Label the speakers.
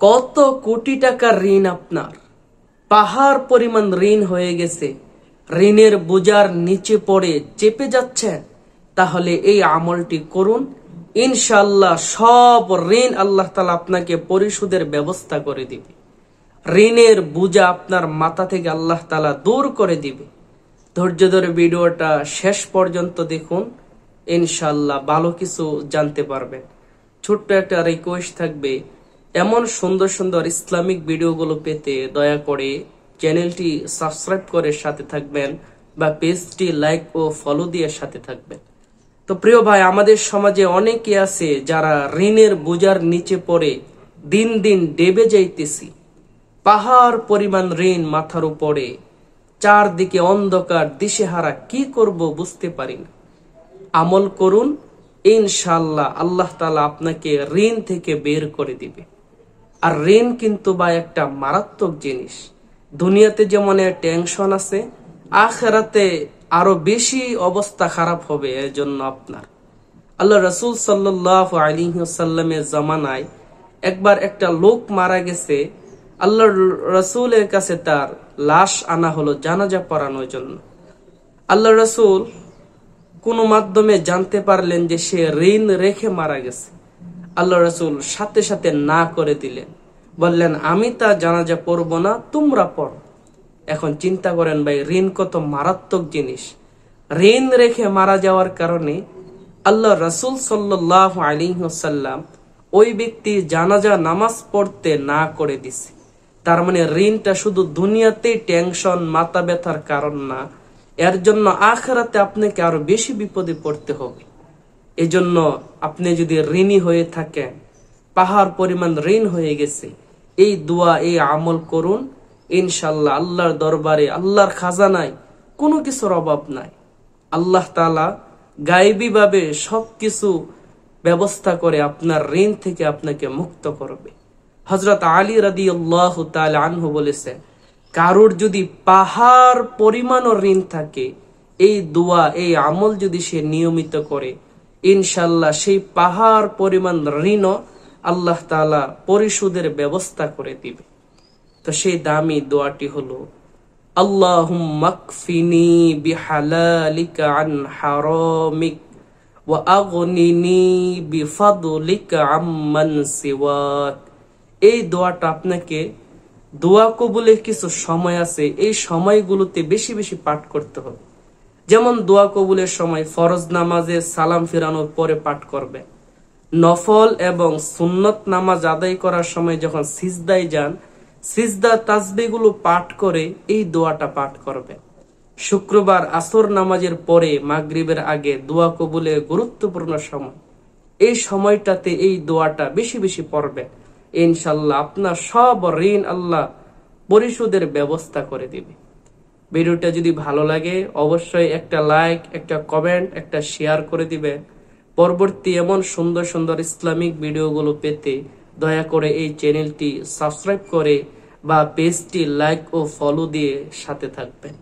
Speaker 1: কত কোটি টাকার ঋণ আপনার, পাহাড় পরিমাণ ঋণ হয়ে গেছে, ঋণের বোঝার নিচে পড়ে চেপে যাচ্ছেন, তাহলে এই আমলটি করুন। ইনশাআল্লাহ সব ঋণ আল্লাহ তাআলা আপনাকে পরিশোধের ব্যবস্থা করে দিবে। ঋণের বোঝা আপনার মাথা থেকে আল্লাহ তাআলা দূর করে দিবে। ধৈর্য ধরে ভিডিওটা শেষ পর্যন্ত দেখুন, ইনশাআল্লাহ ভালো কিছু জানতে পারবেন। ছোট্ট একটা রিকোয়েস্ট থাকবে, এমন সুন্দর সুন্দর ইসলামিক ভিডিওগুলো পেতে দয়া করে চ্যানেলটি সাবস্ক্রাইব করে সাথে থাকবেন বা পেজটি লাইক ও ফলো দিয়ে সাথে থাকবেন। তো প্রিয় ভাই, আমাদের সমাজে অনেকে আছে যারা ঋণের বোঝার নিচে পড়ে দিন দিন ডেবে যাইতেছি। পাহাড় পরিমাণ ঋণ মাথার উপরে, চারদিকে অন্ধকার, দিশেহারা, কি করব বুঝতে পারি না। আমল করুন, ইনশাআল্লাহ আল্লাহ তাআলা আপনাকে ঋণ থেকে বের করে দিবে। আর ঋণ কিন্তু ভাই একটা মারাত্মক জিনিস। দুনিয়াতে যেমন টেনশন আছে, আখিরাতে আরো বেশি অবস্থা খারাপ হবে। এর জন্য আপনার আল্লাহ রাসূল সাল্লাল্লাহু আলাইহি ওয়াসাল্লামের জামানায় একবার একটা লোক মারা গেছে। আল্লাহ রাসূলের কাছে তার লাশ আনা হলো জানাজা পড়ানোর জন্য। আল্লাহ রাসূল কোনো মাধ্যমে জানতে পারলেন যে সে ঋণ রেখে মারা গেছে। আল্লাহ রাসূল সাথে সাথে না করে দিলেন, বললেন আমি তা জানাজা পড়ব না, তোমরা পড়ো। এখন চিন্তা করেন ভাই, ঋণ কত মারাত্মক জিনিস। ঋণ রেখে মারা যাওয়ার কারণে আল্লাহ রাসূল সাল্লাল্লাহু আলাইহি ওয়াসাল্লাম ওই ব্যক্তি জানাজা নামাজ পড়তে না করে দিছে। তার মানে ঋণটা শুধু দুনিয়াতেই টেনশন, মাথা ব্যথার কারণ না, এর জন্য আখিরাতে আপনাকে আরো বেশি বিপদে পড়তে হবে। এজন্য আপনি যদি ঋণী হয়ে থাকেন, পাহাড় পরিমাণ ঋণ হয়ে গেছে, এই দোয়া, এই আমল করুন। ইনশাআল্লাহ আল্লাহর দরবারে, আল্লাহর খাজানায় কোনো কিছুর অভাব নাই। আল্লাহ তাআলা গায়েবী ভাবে সবকিছু ব্যবস্থা করে আপনার ঋণ থেকে আপনাকে মুক্ত করবে। হযরত আলী রাদিয়াল্লাহু তাআলা আনহু বলেছেন, কারোর যদি পাহাড় পরিমাণও ঋণ থাকে, এই দোয়া, এই আমল যদি সে নিয়মিত করে, ইনশাআল্লাহ সেই পাহাড় পরিমাণ ঋণও আল্লাহ তাআলা পরিশোধের ব্যবস্থা করে দিবে। তো সেই দামি দোয়াটি হলো, আল্লাহুম্মা কফিনি বিহালালিকা আন হারামিক ওয়া আগনিনি বিফাদলিকা আম্মান সিওয়াক। এই দোয়াটা আপনাকে, দোয়া কবুলের কিছু সময় আছে, এই সময়গুলোতে বেশি বেশি পাঠ করতে হবে। যেমন দোয়া কবুলের সময় ফরজ নামাজে সালাম ফিরানোর পরে পাঠ করবে। নফল এবং সুন্নত নামাজ আদায় করার সময় যখন সিজদায় যান, সিজদা তাসবিহগুলো পাঠ করে এই দোয়াটা পাঠ করবে। শুক্রবার আসর নামাজের পরে মাগরিবের আগে দোয়া কবুলের গুরুত্বপূর্ণ সময়, এই সময়টাতে এই দোয়াটা বেশি বেশি পড়বে। ইনশাআল্লাহ আপনার সব ঋণ আল্লাহ পরিশোধের ব্যবস্থা করে দিবে। ভিডিওটা যদি ভালো লাগে অবশ্যই একটা লাইক, একটা কমেন্ট, একটা শেয়ার করে দিবেন। পরবর্তী এমন সুন্দর সুন্দর ইসলামিক ভিডিওগুলো পেতে দয়া করে এই চ্যানেলটি সাবস্ক্রাইব করে বা পেজটি লাইক ও ফলো দিয়ে সাথে থাকবেন।